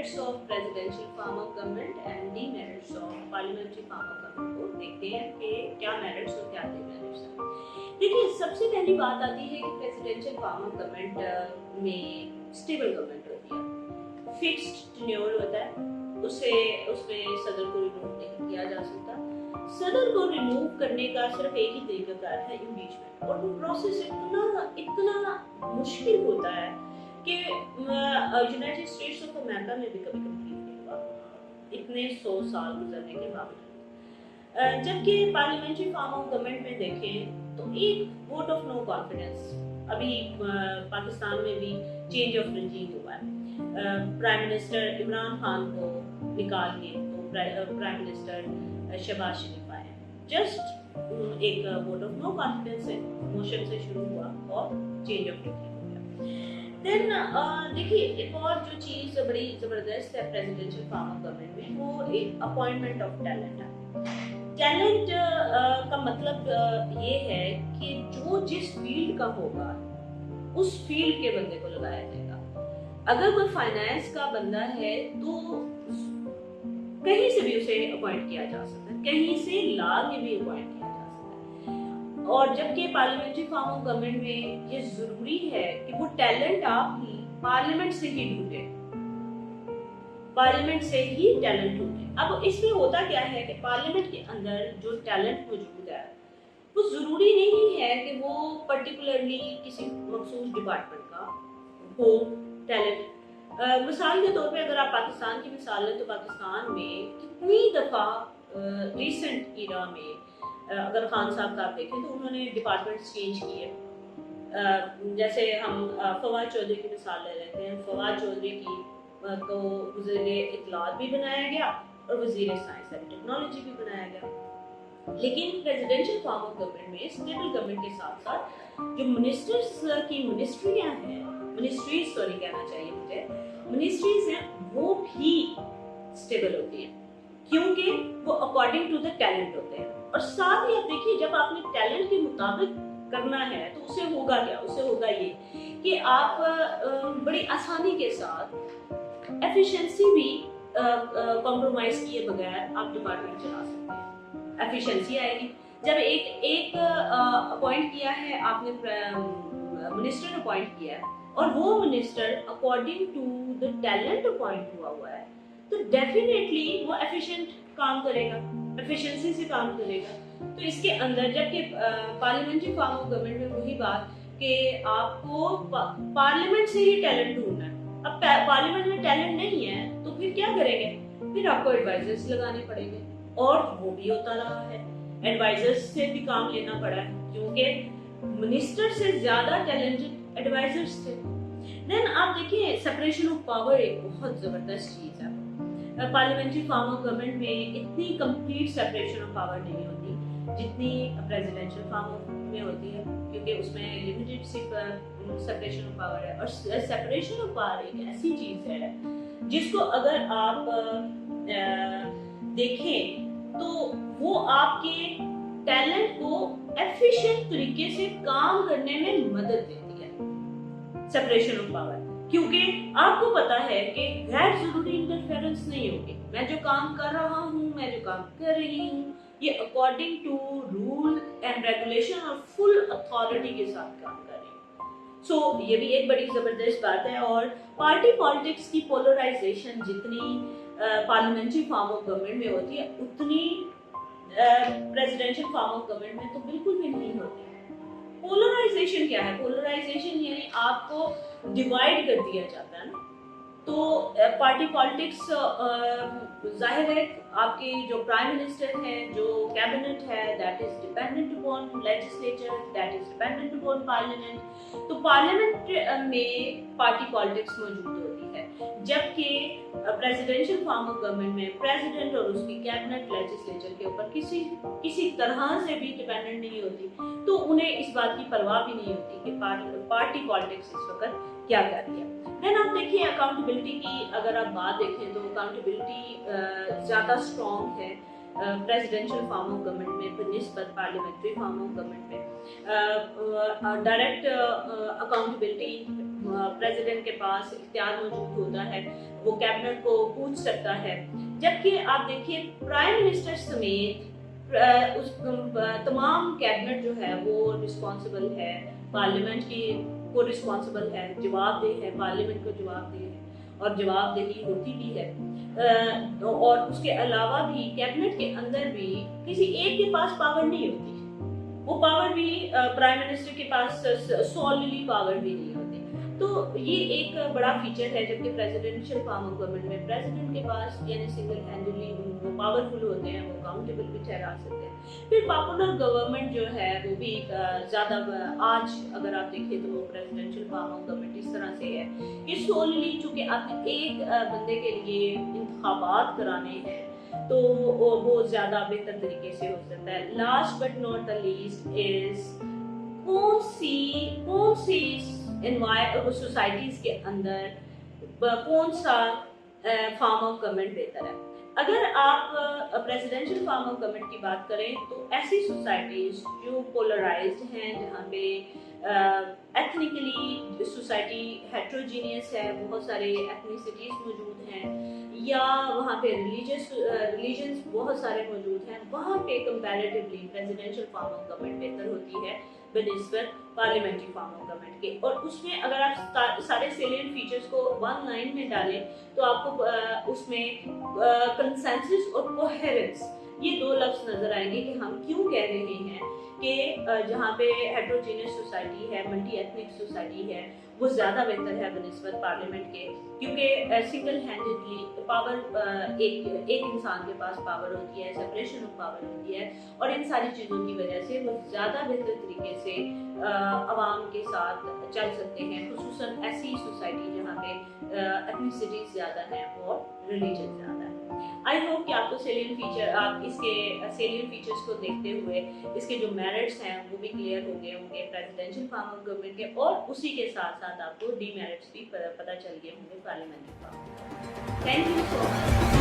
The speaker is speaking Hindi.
Merits of presidential form of government and demerits of parliamentary form of government को देखते हैं कि क्या मेरिट्स और क्या डीमेरिट्स हैं। देखिए, सबसे पहली बात आती है कि प्रेसिडेंशियल फॉर्म ऑफ गवर्नमेंट में स्टेबल गवर्नमेंट होती है, फिक्स्ड टेन्योर होता है, उसमें सदर को रिमूव नहीं किया जा सकता। सदर को रिमूव करने का सिर्फ एक ही तरीका है, इम्पीचमेंट, और वो प्रोसेस इतना मुश्किल होता है कि यूनाइटेड स्टेट्स ऑफ अमेरिका में भी कभी कंप्लीट नहीं हुआ, इतने 100 साल गुजरने के बावजूद। जबकि पार्लियामेंट्री फॉर्म ऑफ गवर्नमेंट में देखें तो एक वोट ऑफ नो कॉन्फिडेंस, अभी पाकिस्तान में भी चेंज ऑफ रजीम हुआ है, प्राइम मिनिस्टर इमरान खान को निकाल के तो प्राइम मिनिस्टर शहबाज शरीफ आए। जस्ट एक वोट ऑफ नो कॉन्फिडेंस से मोशन से शुरू हुआ और चेंज ऑफ रजीम हो गया। देन देखिए, एक और जो चीज बड़ी जबरदस्त है प्रेसिडेंशियल फॉर्म ऑफ गवर्नमेंट में, वो एक अपॉइंटमेंट ऑफ टैलेंट है। टैलेंट का मतलब ये है कि जो जिस फील्ड का होगा उस फील्ड के बंदे को लगाया जाएगा। अगर कोई फाइनेंस का बंदा है तो कहीं से भी उसे अपॉइंट किया जा सकता है, कहीं से लॉ में भी अपॉइंट किया जा सकता है। और जबकि पार्लियामेंट्री फॉर्म ऑफ गवर्नमेंट में ये जरूरी है कि वो टैलेंट आप ही पार्लियामेंट से ही ढूंढे, पार्लियामेंट से ही टैलेंट ढूंढे। अब इसमें होता क्या है कि पार्लियामेंट के अंदर जो टैलेंट मौजूद है वो जरूरी नहीं है कि वो पर्टिकुलरली किसी मखसूस डिपार्टमेंट का हो टैलेंट। मिसाल के तौर पे अगर आप पाकिस्तान की मिसाल लें तो पाकिस्तान में कितनी दफ़ा रिसेंट ईरा में अगर खान साहब का आप देखें तो उन्होंने डिपार्टमेंट्स चेंज किए। जैसे हम फवाद चौधरी की मिसाल ले लेते हैं, फवाद चौधरी की को वज़ीर इत्तलात भी बनाया गया और वज़ीर साइंस एंड टेक्नोलॉजी भी बनाया गया। लेकिन प्रेसिडेंशियल फॉर्म ऑफ गवर्नमेंट में स्टेबल गवर्नमेंट के साथ साथ जो मिनिस्टर्स की मिनिस्ट्रियां हैं, मिनिस्ट्रीज सॉरी कहना चाहिए मुझे, मिनिस्ट्रीज हैं, वो भी स्टेबल होती हैं क्योंकि वो अकॉर्डिंग टू द टैलेंट होते हैं। और साथ ही आप देखिए, जब आपने टैलेंट के मुताबिक करना है तो उससे होगा क्या, उससे होगा ये कि आप बड़ी आसानी के साथ एफिशिएंसी भी कॉम्प्रोमाइज किए बगैर आप डिपार्टमेंट चला सकते हैं। एफिशिएंसी आएगी जब एक अपॉइंट किया है आपने, मिनिस्टर अपॉइंट किया है और वो minister according to the talent appoint हुआ है तो डेफिनेटली वो एफिशिएंट काम करेगा, एफिशिएंसी से काम करेगा। तो इसके अंदर जबकि पार्लियामेंट्री फॉर्म ऑफ गवर्नमेंट में वही बात कि आपको पार्लियामेंट से ही टैलेंट ढूंढना है। अब पार्लियामेंट में टैलेंट नहीं है तो फिर क्या करेंगे, फिर आपको एडवाइजर्स लगाने पड़ेंगे और वो भी होता रहा है, एडवाइजर्स से भी काम लेना पड़ा है क्योंकि मिनिस्टर से ज्यादा टैलेंटेड एडवाइजर्स थे। देन आप देखिए, सेपरेशन ऑफ पावर एक बहुत जबरदस्त चीज है। पार्लियामेंट्री फॉर्म ऑफ गवर्नमेंट में इतनी कंप्लीट सेपरेशन ऑफ पावर नहीं होती जितनी प्रेसिडेंशियल फॉर्म में होती है क्योंकि उसमें लिमिटेड सेपरेशन ऑफ पावर है। और सेपरेशन ऑफ पावर एक ऐसी चीज है जिसको अगर आप देखें तो वो आपके टैलेंट को एफिशिएंट तरीके से काम करने में मदद देती है सेपरेशन ऑफ पावर, क्योंकि आपको पता है कि गैर जरूरी इंटरफेरेंस नहीं होगी। मैं जो काम कर रहा हूँ, मैं जो काम कर रही हूँ, ये according to rule and regulation और फुल अथॉरिटी के साथ काम कर रही हूँ। सो ये भी एक बड़ी जबरदस्त बात है। और पार्टी पॉलिटिक्स की पोलराइजेशन जितनी पार्लियामेंट्री फॉर्म ऑफ गवर्नमेंट में होती है उतनी प्रेसिडेंशियल फॉर्म ऑफ गवर्नमेंट में तो बिल्कुल भी नहीं होती। पोलराइजेशन क्या है? पोलराइजेशन यानी आपको डिवाइड कर दिया जाता है ना। तो पार्टी पॉलिटिक्स जाहिर है आपके जो प्राइम मिनिस्टर है, जो कैबिनेट है, that is dependent upon legislature, that is dependent upon parliament. तो पार्लियामेंट में पार्टी पॉलिटिक्स मौजूद होती है, जबकि प्रेसिडेंशियल फॉर्म ऑफ गवर्नमेंट में प्रेसिडेंट और उसकी कैबिनेट लेजिस्लेचर के ऊपर किसी तरह से भी डिपेंडेंट नहीं होती। तो उन्हें इस बात की परवाह भी नहीं होती कि पार्टी पॉलिटिक्स इस वक्त क्या कर रही है। देन आप देखिए, अकाउंटेबिलिटी की अगर आप बात देखें तो अकाउंटेबिलिटी ज़्यादा स्ट्रॉन्ग है प्रेसिडेंशियल फॉर्म ऑफ गवर्नमेंट में बनिस्बत पार्लियामेंट्री फॉर्म ऑफ गवर्नमेंट में। डायरेक्ट अकाउंटेबिलिटी प्रेसिडेंट के पास इख्तियार मौजूद होता है, वो कैबिनेट को पूछ सकता है। जबकि आप देखिए प्राइम मिनिस्टर समेत उस तमाम कैबिनेट जो है वो रिस्पॉन्सिबल है, पार्लियामेंट की को रिस्पॉन्सिबल है, जवाबदेह है, पार्लियामेंट को जवाबदेह है और जवाबदेही होती भी है। और उसके अलावा भी कैबिनेट के अंदर भी किसी एक के पास पावर नहीं होती, वो पावर भी प्राइम मिनिस्टर के पास सोलली पावर भी नहीं होती। तो ये एक बड़ा फीचर है। जबकि प्रेसिडेंशियल फॉर्म ऑफ गवर्नमेंट में प्रेसिडेंट के पास यानी सिंगल हैंडली वो पावरफुल होते हैं, वो अकाउंटेबल भी ठहरा सकते हैं। फिर पॉपुलर गवर्नमेंट जो है वो भी ज़्यादा आज अगर आप देखें तो वो प्रेसिडेंशियल फॉर्म ऑफ गवर्नमेंट इस तरह से है कि सोलली चूंकि आपने एक बंदे के लिए इंतखाबात कराने हैं तो वो ज़्यादा बेहतर तरीके से हो सकता है। Last but not the least is कौन सी सोसाइटीज के अंदर कौन सा फॉर्म ऑफ गवर्नमेंट बेहतर है। अगर आप प्रेसिडेंशियल फॉर्म ऑफ गवर्नमेंट की बात करें तो ऐसी सोसाइटीज जो पोलराइज्ड हैं, जहाँ पे एथनिकली सोसाइटी हेट्रोजीनियस है, बहुत सारे एथनिसिटीज मौजूद हैं, या वहाँ पे रिलीजन्स बहुत सारे मौजूद हैं, वहाँ पे comparatively presidential form of government बेहतर होती है बनिस्बत पार्लियामेंट्री फॉर्म ऑफ गवर्नमेंट के। और उसमें अगर आप सारे सेलिएंट फीचर्स को वन लाइन में डालें तो आपको उसमें कंसेंसस और कोहेरेंस ये दो लफ्ज नजर आएंगे कि हम क्यों कह रहे हैं कि जहाँ पे हेट्रोजीनियस सोसाइटी है, मल्टी एथनिक सोसाइटी है, वो ज़्यादा बेहतर है बनिस्बत पार्लियामेंट के। क्योंकि सिंगल हैंडेडली पावर एक इंसान के पास पावर होती है, सेपरेशन ऑफ पावर होती है, और इन सारी चीज़ों की वजह से वो ज़्यादा बेहतर तरीके से आवाम के साथ चल सकते हैं, खुसूसन ऐसी सोसाइटी जहाँ पे एथनिसिटीज ज़्यादा हैं और रिलीजन ज़्यादा है। आई होप कि आपको आप इसके सेलियन फीचर्स को देखते हुए इसके जो मेरिट्स हैं वो भी क्लियर हो गए होंगे प्रेसिडेंशियल फॉर्म ऑफ गवर्नमेंट के, और उसी के साथ साथ आपको डीमेरिट्स भी पता चल गए होंगे parliamentary form. Thank you so much.